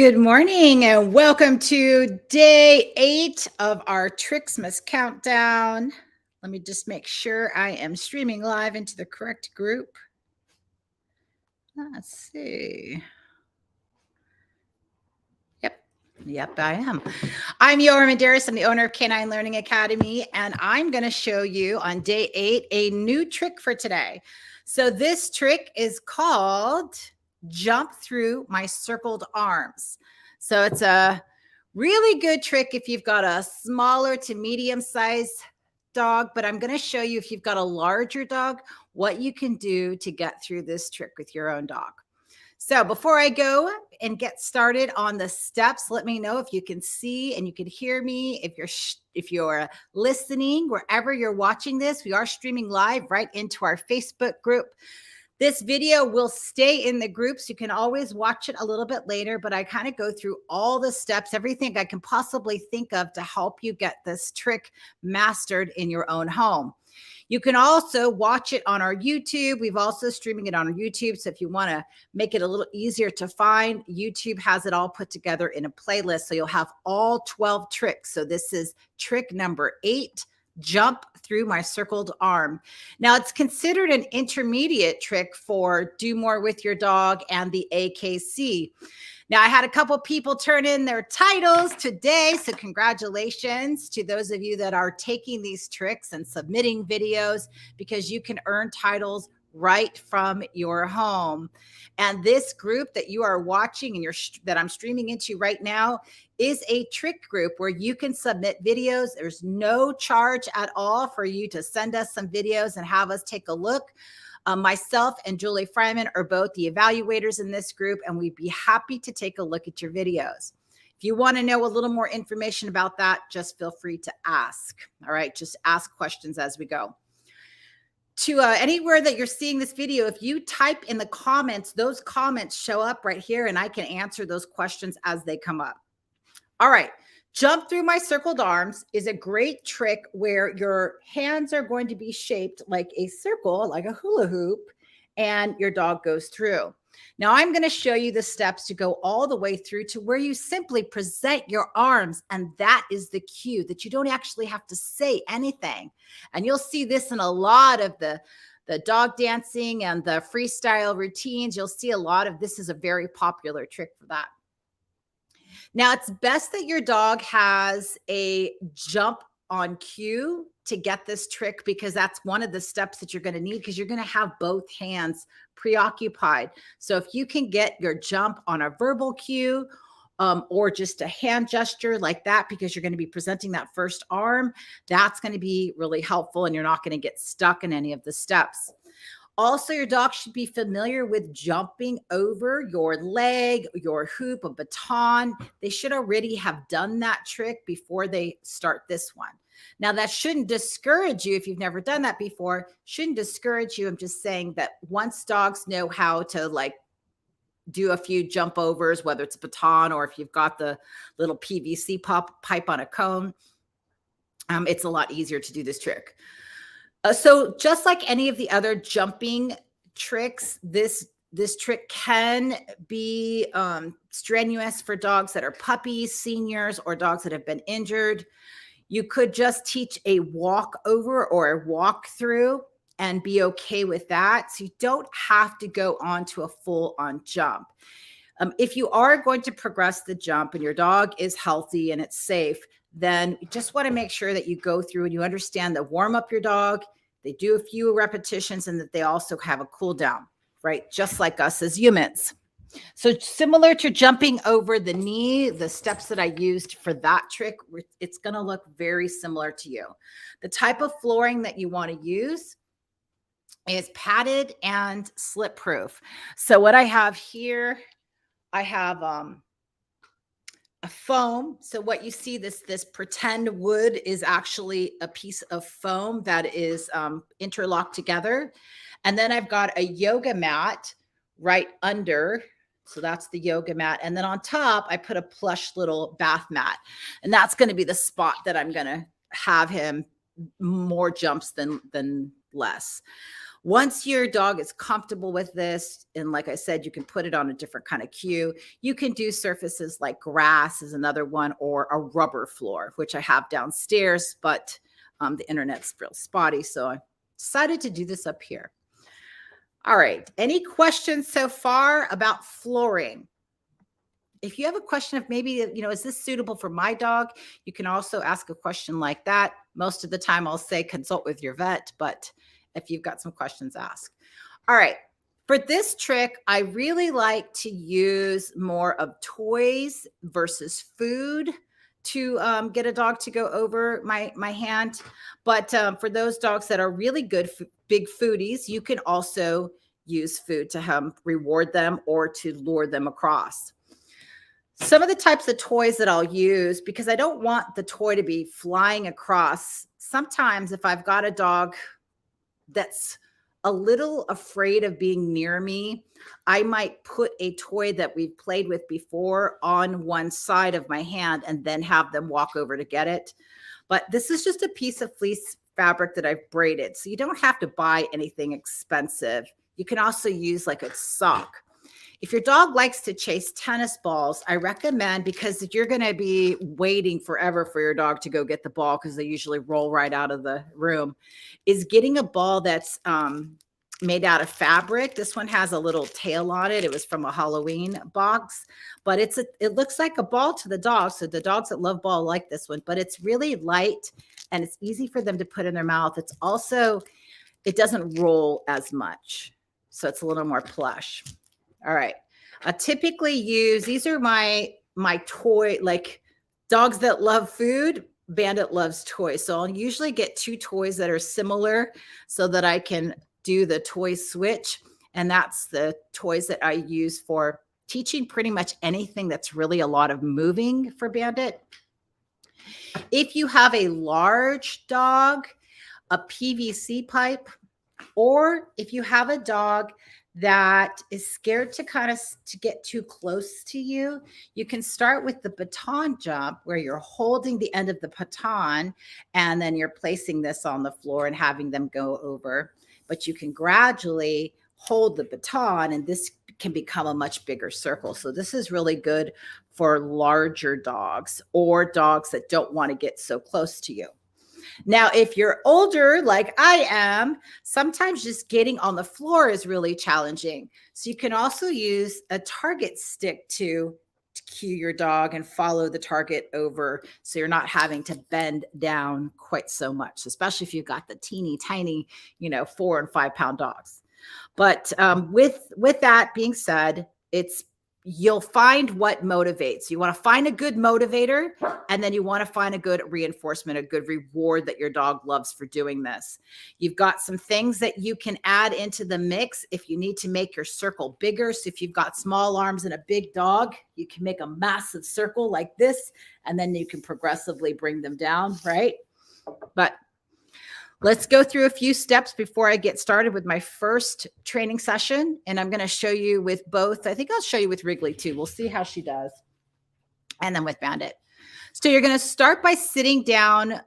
Good morning and welcome to day 8 of our Trixmas countdown. Let me just make sure I am streaming live into the correct group. Let's see. Yep, I am. I'm Yoram Menderes. I'm the owner of Canine Learning Academy, and I'm going to show you on day 8 a new trick for today. So this trick is called Jump Through My Circled Arms. So it's a really good trick if you've got a smaller to medium sized dog, but I'm going to show you if you've got a larger dog, what you can do to get through this trick with your own dog. So before I go and get started on the steps, let me know if you can see and you can hear me. If you're listening, wherever you're watching this, we are streaming live right into our Facebook group. This video will stay in the group, so you can always watch it a little bit later, but I kind of go through all the steps, everything I can possibly think of to help you get this trick mastered in your own home. You can also watch it on our YouTube. We've also streaming it on our YouTube. So if you want to make it a little easier to find, YouTube has it all put together in a playlist. So you'll have all 12 tricks. So this is trick number 8, Jump Through My Circled Arm. Now it's considered an intermediate trick for Do More With Your Dog and the AKC. Now, I had a couple people turn in their titles today, so congratulations to those of you that are taking these tricks and submitting videos, because you can earn titles right from your home. And this group that you are watching and that I'm streaming into right now is a trick group where you can submit videos. There's no charge at all for you to send us some videos and have us take a look. Myself and Julie Fryman are both the evaluators in this group, and we'd be happy to take a look at your videos. If you want to know a little more information about that, just feel free to ask. All right, just ask questions as we go. To anywhere that you're seeing this video, if you type in the comments, those comments show up right here, and I can answer those questions as they come up. All right. Jump Through My Circled Arms is a great trick where your hands are going to be shaped like a circle, like a hula hoop, and your dog goes through. Now, I'm going to show you the steps to go all the way through to where you simply present your arms, and that is the cue, that you don't actually have to say anything. And you'll see this in a lot of the dog dancing and the freestyle routines. You'll see a lot of this is a very popular trick for that. Now, it's best that your dog has a jump on cue to get this trick, because that's one of the steps that you're going to need, because you're going to have both hands preoccupied. So if you can get your jump on a verbal cue or just a hand gesture like that, because you're going to be presenting that first arm, that's going to be really helpful, and you're not going to get stuck in any of the steps. Also, your dog should be familiar with jumping over your leg, your hoop, a baton. They should already have done that trick before they start this one. Now, that shouldn't discourage you if you've never done that before. Shouldn't discourage you. I'm just saying that once dogs know how to do a few jump overs, whether it's a baton or if you've got the little PVC pipe on a cone, it's a lot easier to do this trick. So just like any of the other jumping tricks, this trick can be strenuous for dogs that are puppies, seniors, or dogs that have been injured. You could just teach a walk over or a walk through and be okay with that. So you don't have to go on to a full on jump. If you are going to progress the jump and your dog is healthy and it's safe, then you just want to make sure that you go through and you understand that warm up your dog, they do a few repetitions, and that they also have a cool down, right? Just like us as humans. So similar to jumping over the knee, the steps that I used for that trick, it's going to look very similar to you. The type of flooring that you want to use is padded and slip proof. So what I have here, I have a foam. So what you see, this pretend wood is actually a piece of foam that is interlocked together. And then I've got a yoga mat right under. So that's the yoga mat. And then on top, I put a plush little bath mat. And that's going to be the spot that I'm going to have him more jumps than less. Once your dog is comfortable with this, and like I said, you can put it on a different kind of cue. You can do surfaces like grass is another one, or a rubber floor, which I have downstairs, but the internet's real spotty. So I decided to do this up here. All right. Any questions so far about flooring? If you have a question of maybe, is this suitable for my dog? You can also ask a question like that. Most of the time I'll say consult with your vet, but if you've got some questions, ask. All right. For this trick, I really like to use more of toys versus food to get a dog to go over my hand. But for those dogs that are really good, big foodies, you can also use food to reward them or to lure them across. Some of the types of toys that I'll use, because I don't want the toy to be flying across. Sometimes if I've got a dog that's a little afraid of being near me, I might put a toy that we've played with before on one side of my hand and then have them walk over to get it. But this is just a piece of fleece fabric that I've braided. So you don't have to buy anything expensive. You can also use like a sock. If your dog likes to chase tennis balls, I recommend, because you're going to be waiting forever for your dog to go get the ball because they usually roll right out of the room, is getting a ball that's made out of fabric. This one has a little tail on it. It was from a Halloween box, but it looks like a ball to the dog. So the dogs that love ball like this one, but it's really light and it's easy for them to put in their mouth. It's also, it doesn't roll as much. So it's a little more plush. All right. I typically use, these are my toy, like dogs that love food, Bandit loves toys. So I'll usually get 2 toys that are similar so that I can do the toy switch. And that's the toys that I use for teaching pretty much anything that's really a lot of moving for Bandit. If you have a large dog, a PVC pipe, or if you have a dog that is scared to get too close to you, you can start with the baton jump where you're holding the end of the baton and then you're placing this on the floor and having them go over. But you can gradually hold the baton and this can become a much bigger circle. So this is really good for larger dogs or dogs that don't want to get so close to you. Now, if you're older, like I am, sometimes just getting on the floor is really challenging. So you can also use a target stick to cue your dog and follow the target over. So you're not having to bend down quite so much, especially if you've got the teeny tiny, 4 and 5 pound dogs. But with that being said, you'll find what motivates. You want to find a good motivator, and then you want to find a good reinforcement, a good reward that your dog loves for doing this. You've got some things that you can add into the mix if you need to make your circle bigger. So if you've got small arms and a big dog, you can make a massive circle like this, and then you can progressively bring them down, right? But let's go through a few steps before I get started with my first training session. And I'm going to show you with both. I think I'll show you with Wrigley too. We'll see how she does. And then with Bandit. So you're going to start by sitting down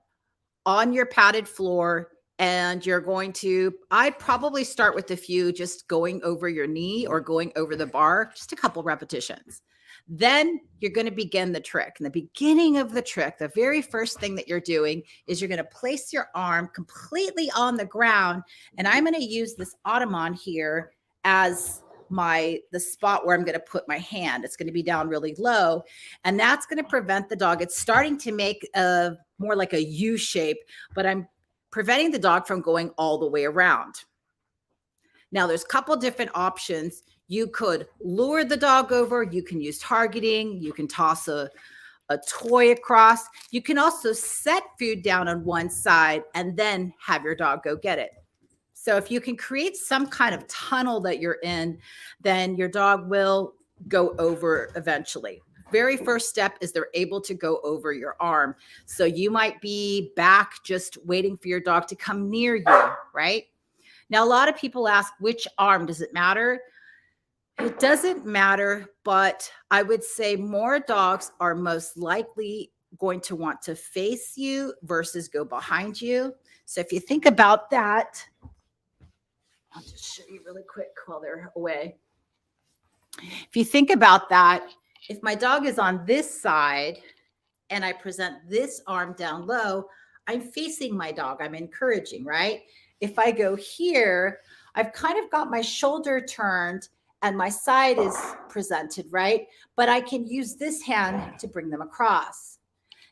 on your padded floor. And you're going to, I'd probably start with a few just going over your knee or going over the bar, just a couple repetitions. Then you're going to begin the trick. In the beginning of the trick, the very first thing that you're doing is you're going to place your arm completely on the ground. And I'm going to use this ottoman here as the spot where I'm going to put my hand. It's going to be down really low. And that's going to prevent the dog. It's starting to make more like a U shape, but I'm preventing the dog from going all the way around. Now, there's a couple different options. You could lure the dog over. You can use targeting. You can toss a toy across. You can also set food down on one side and then have your dog go get it. So if you can create some kind of tunnel that you're in, then your dog will go over eventually. Very first step is they're able to go over your arm. So you might be back just waiting for your dog to come near you, right? Now, a lot of people ask, which arm? Does it matter? It doesn't matter, but I would say more dogs are most likely going to want to face you versus go behind you. So if you think about that, I'll just show you really quick while they're away. If you think about that, if my dog is on this side and I present this arm down low, I'm facing my dog. I'm encouraging, right? If I go here, I've kind of got my shoulder turned and my side is presented, right? But I can use this hand to bring them across.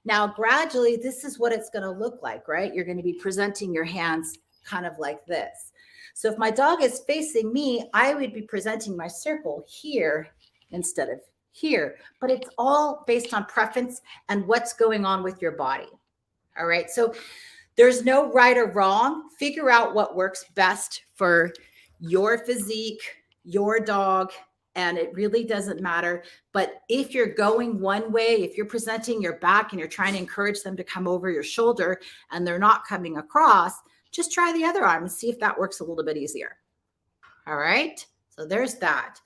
Now, gradually, this is what it's going to look like, right? You're going to be presenting your hands kind of like this. So if my dog is facing me, I would be presenting my circle here instead of here. But it's all based on preference and what's going on with your body. All right. So there's no right or wrong. Figure out what works best for your physique, your dog, and it really doesn't matter. But if you're going one way, if you're presenting your back and you're trying to encourage them to come over your shoulder and they're not coming across, just try the other arm and see if that works a little bit easier. All right. So there's that.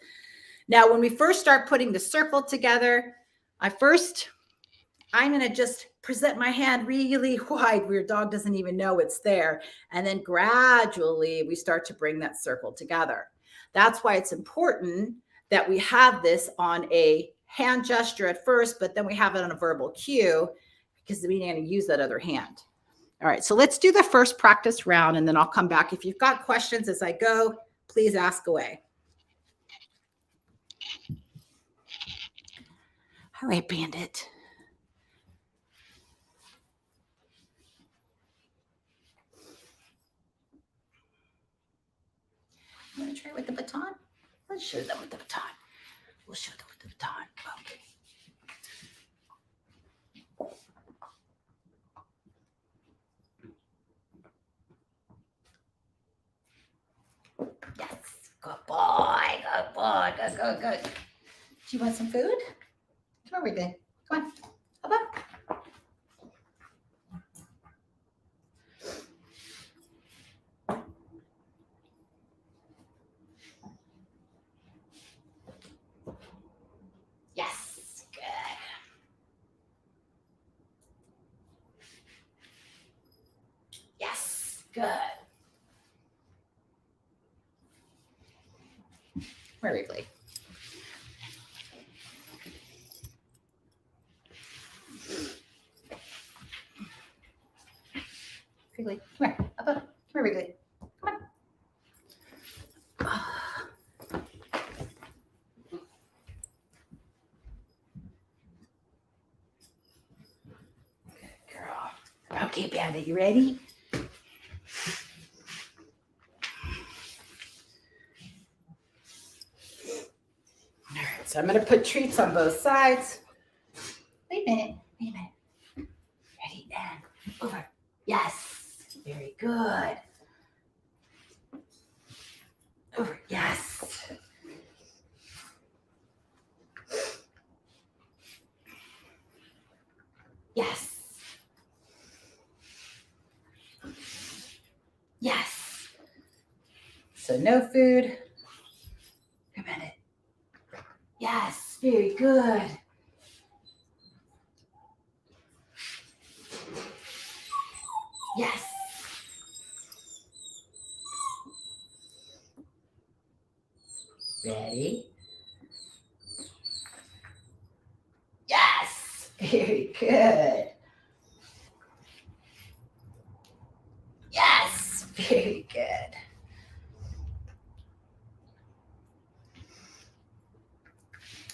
Now, when we first start putting the circle together, I'm going to just present my hand really wide where your dog doesn't even know it's there. And then gradually we start to bring that circle together. That's why it's important that we have this on a hand gesture at first, but then we have it on a verbal cue because we're going to use that other hand. All right, so let's do the first practice round and then I'll come back. If you've got questions as I go, please ask away. All right, Bandit. You want to try it with the baton? Let's show them with the baton. We'll show them with the baton. Okay. Yes, good boy, good boy, good. Do you want some food? Come on, Wrigley. Come on, up up. Yes, good. Yes, good. Where Wrigley? Wrigley, come here, up. Come here, Wrigley. Come on. Good girl. Okay, Bandit, you ready? All right, so I'm going to put treats on both sides. Wait a minute. Ready, and over. Yes, very good. Over, yes. Yes. Yes. So no food. A minute. Yes, very good. Yes. Ready? Yes, very good. Yes, very good.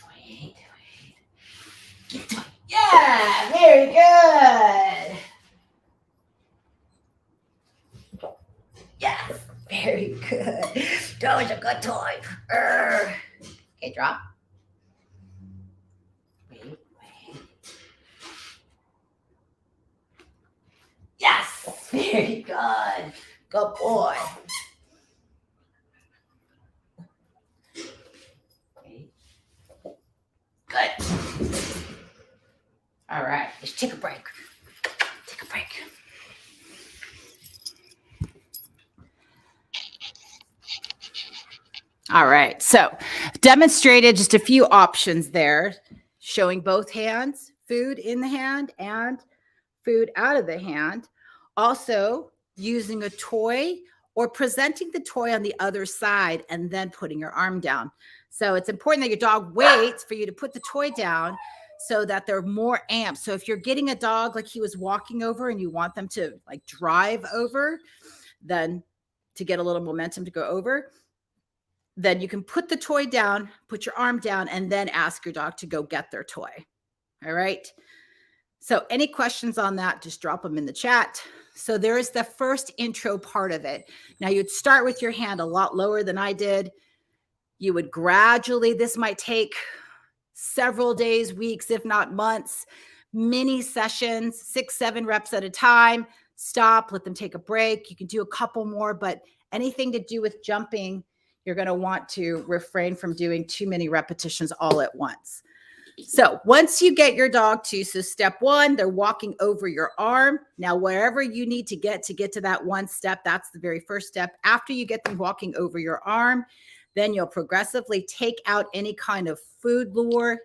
Wait. Get to it. Yeah, very good. Yes, very good. That was a good toy. Okay, drop. Wait. Yes, very good. Good boy. Wait. Good. All right, let's take a break. All right, so demonstrated just a few options there, showing both hands, food in the hand and food out of the hand. Also using a toy or presenting the toy on the other side and then putting your arm down. So it's important that your dog waits for you to put the toy down so that they're more amped. So if you're getting a dog like he was walking over and you want them to like drive over, then to get a little momentum to go over, then you can put the toy down, put your arm down, and then ask your dog to go get their toy. All right. So any questions on that, just drop them in the chat. So there is the first intro part of it. Now you'd start with your hand a lot lower than I did. You would gradually, this might take several days, weeks, if not months, mini sessions, 6, 7 reps at a time. Stop, let them take a break. You can do a couple more, but anything to do with jumping, you're going to want to refrain from doing too many repetitions all at once. So once you get your dog to, so step 1, they're walking over your arm. Now, wherever you need to get to that one step, that's the very first step. After you get them walking over your arm, then you'll progressively take out any kind of food lure,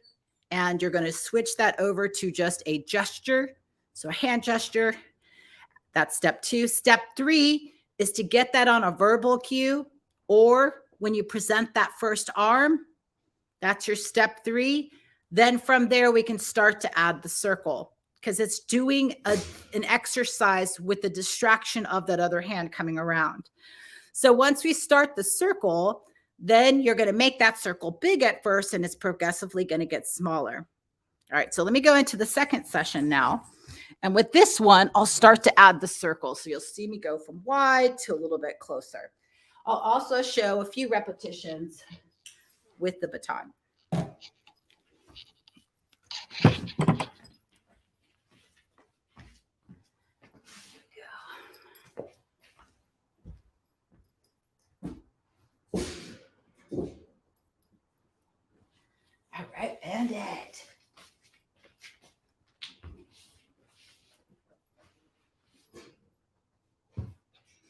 and you're going to switch that over to just a gesture. So a hand gesture, that's step 2. Step 3 is to get that on a verbal cue, or when you present that first arm, that's your step 3. Then from there, we can start to add the circle because it's doing an exercise with the distraction of that other hand coming around. So once we start the circle, then you're going to make that circle big at first, and it's progressively going to get smaller. All right, so let me go into the second session now. And with this one, I'll start to add the circle. So you'll see me go from wide to a little bit closer. I'll also show a few repetitions with the baton. All right, Bandit.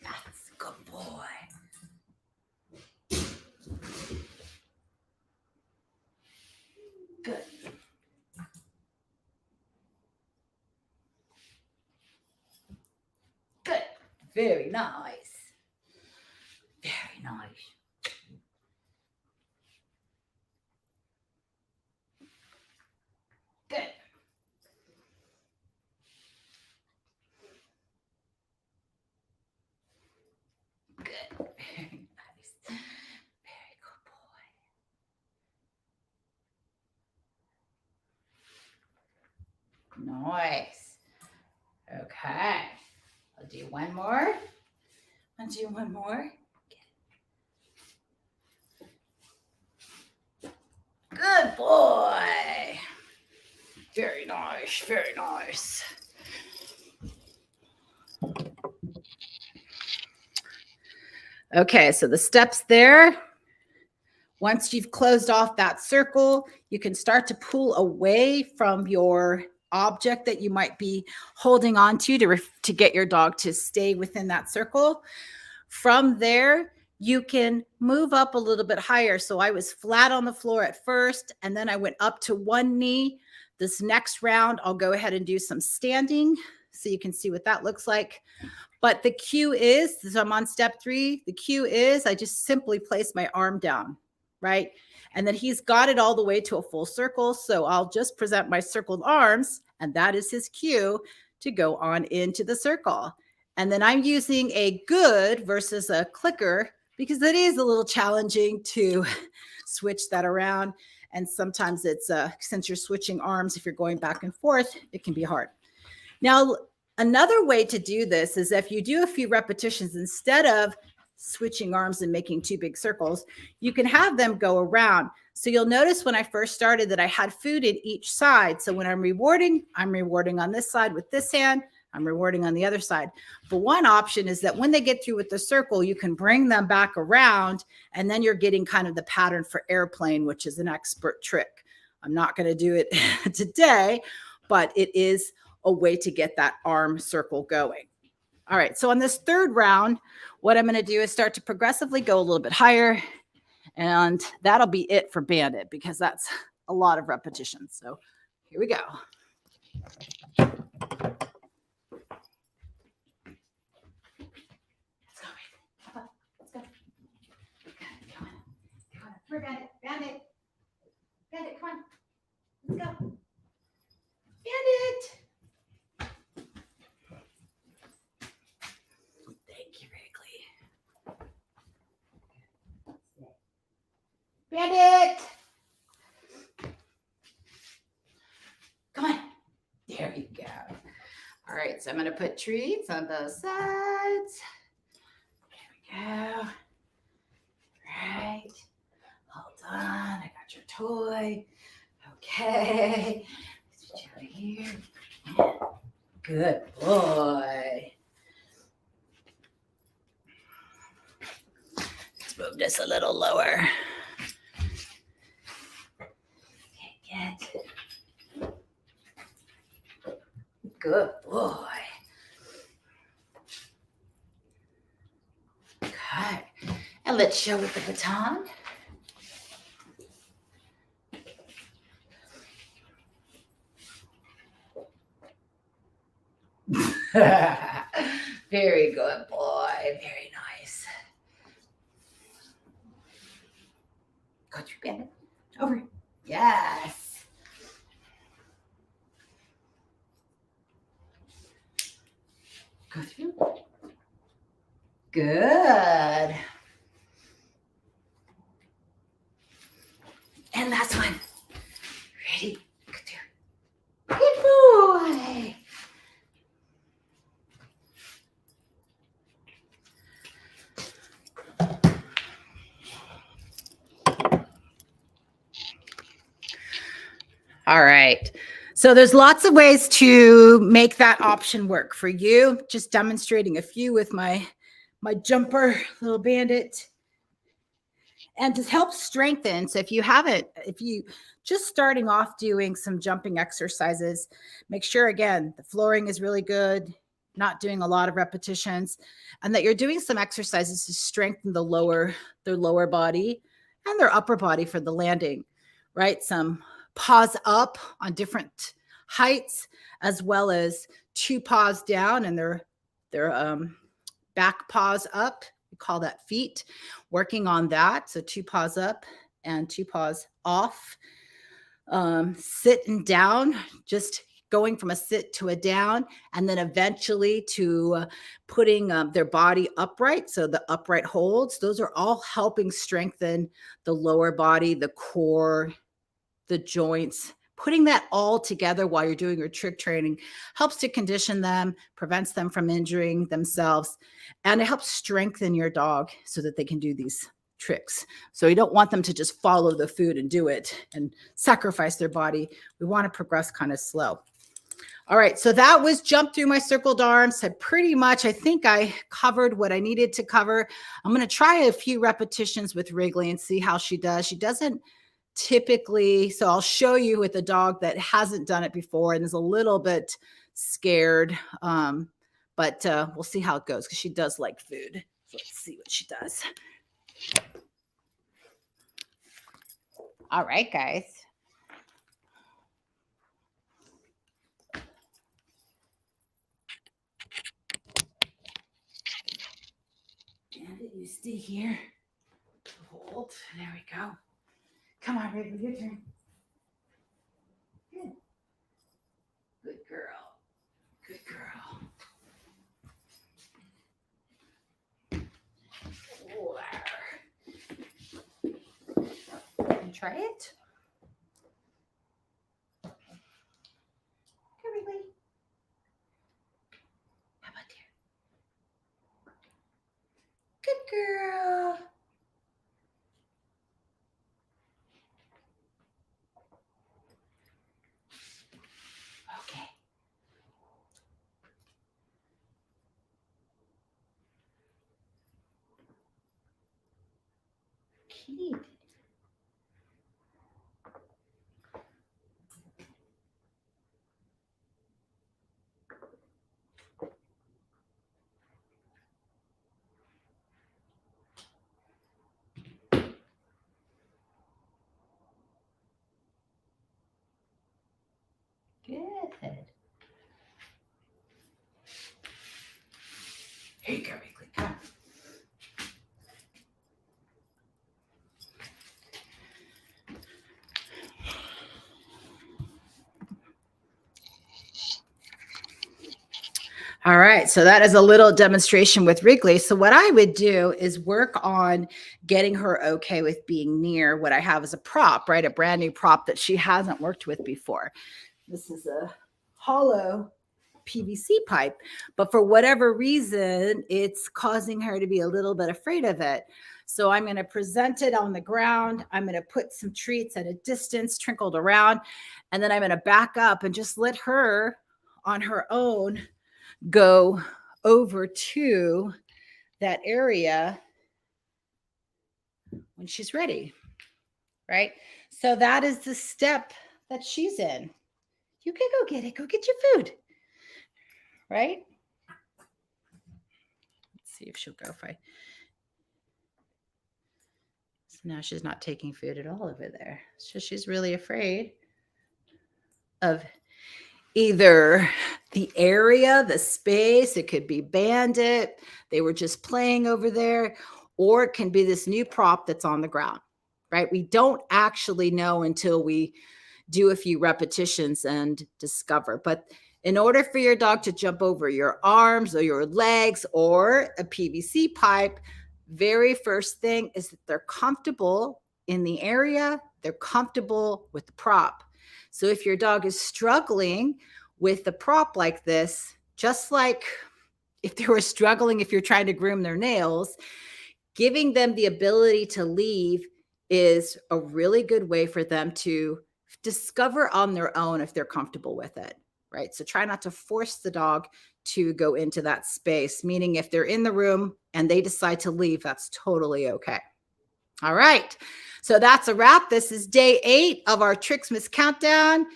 That's a good boy. Good. Good. Very nice. Very nice. Good. Good. Very nice. Very good boy. Nice. Okay. I'll do one more. I'll do one more. Good boy. Very nice. Very nice. Okay, so the steps there. Once you've closed off that circle, you can start to pull away from your object that you might be holding on to get your dog to stay within that circle. From there, you can move up a little bit higher. So I was flat on the floor at first, and then I went up to one knee. This next round, I'll go ahead and do some standing so you can see what that looks like. But the cue is, so I'm on step 3, the cue is I just simply place my arm down, right? And then he's got it all the way to a full circle. So I'll just present my circled arms, and that is his cue to go on into the circle. And then I'm using a good versus a clicker because it is a little challenging to switch that around. And sometimes it's, since you're switching arms, if you're going back and forth, it can be hard. Now, another way to do this is if you do a few repetitions, instead of switching arms and making 2 big circles, you can have them go around. So you'll notice when I first started that I had food in each side. So when I'm rewarding on this side with this hand, I'm rewarding on the other side. But one option is that when they get through with the circle, you can bring them back around, and then you're getting kind of the pattern for airplane, which is an expert trick. I'm not going to do it today, but it is a way to get that arm circle going. All right, so on this third round, what I'm going to do is start to progressively go a little bit higher, and that'll be it for Bandit because that's a lot of repetitions. So here we go. Come here, Bandit. Bandit. Bandit, come on. Let's go. Bandit. Thank you, Wrigley. Bandit. Come on. There you go. All right, so I'm going to put treats on both sides. There we go. All right. Hold on. I got your toy. Okay. Let's put you over here. Good boy. Let's move this a little lower. Okay, good. Good boy. Okay. And let's show with the baton. Very good boy. Very nice. Go through, Bandit. Over. Yes. Go through. Good. And last one. Ready? Go through. Good boy. All right. So there's lots of ways to make that option work for you. Just demonstrating a few with my jumper, little Bandit. And to help strengthen, so if you just starting off doing some jumping exercises, make sure, again, the flooring is really good, not doing a lot of repetitions, and that you're doing some exercises to strengthen their lower body and their upper body for the landing, right? Some paws up on different heights, as well as 2 paws down and their back paws up. We call that feet. Working on that. So 2 paws up and 2 paws off. Sitting down, just going from a sit to a down, and then eventually to putting their body upright. So the upright holds. Those are all helping strengthen the lower body, the core, the joints. Putting that all together while you're doing your trick training helps to condition them, prevents them from injuring themselves, and it helps strengthen your dog so that they can do these tricks. So you don't want them to just follow the food and do it and sacrifice their body. We want to progress kind of slow. All right, so that was jump through my circled arms. I think I covered what I needed to cover. I'm going to try a few repetitions with Wrigley and see how she does. She doesn't typically, so I'll show you with a dog that hasn't done it before and is a little bit scared, but we'll see how it goes because she does like food. So let's see what she does. All right, guys. Bandit, you stay here. Hold. There we go. Come on, Wrigley, your turn. Good. Good girl. Good girl. Can you try it? Come, Wrigley. How about here? Good girl. Okay. Keep. Good. Here you go, Wrigley. Come on. All right, so that is a little demonstration with Wrigley. So what I would do is work on getting her okay with being near what I have as a prop, right? A brand new prop that she hasn't worked with before. This is a hollow PVC pipe, but for whatever reason, it's causing her to be a little bit afraid of it. So I'm going to present it on the ground. I'm going to put some treats at a distance, trickled around, and then I'm going to back up and just let her on her own go over to that area when she's ready, right? So that is the step that she's in. You can go get it. Go get your food, right? Let's see if she'll go if I. So now she's not taking food at all over there. So she's really afraid of either the area, the space, it could be Bandit, they were just playing over there, or it can be this new prop that's on the ground, right? We don't actually know until we do a few repetitions and discover. But in order for your dog to jump over your arms or your legs or a PVC pipe, very first thing is that they're comfortable in the area, they're comfortable with the prop. So if your dog is struggling with the prop like this, just like if they were struggling, if you're trying to groom their nails, giving them the ability to leave is a really good way for them to discover on their own if they're comfortable with it, right? So try not to force the dog to go into that space, meaning if they're in the room and they decide to leave, that's totally okay. All right, so that's a wrap. This is day 8 of our Tricksmas Countdown.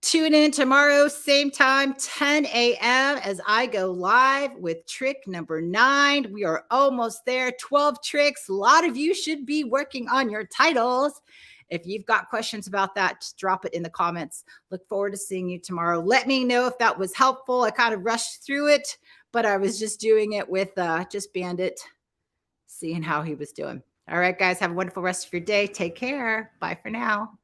Tune in tomorrow, same time, 10 a.m. as I go live with trick number 9. We are almost there, 12 tricks. A lot of you should be working on your titles. If you've got questions about that, just drop it in the comments. Look forward to seeing you tomorrow. Let me know if that was helpful. I kind of rushed through it, but I was just doing it with just Bandit, seeing how he was doing. All right, guys, have a wonderful rest of your day. Take care. Bye for now.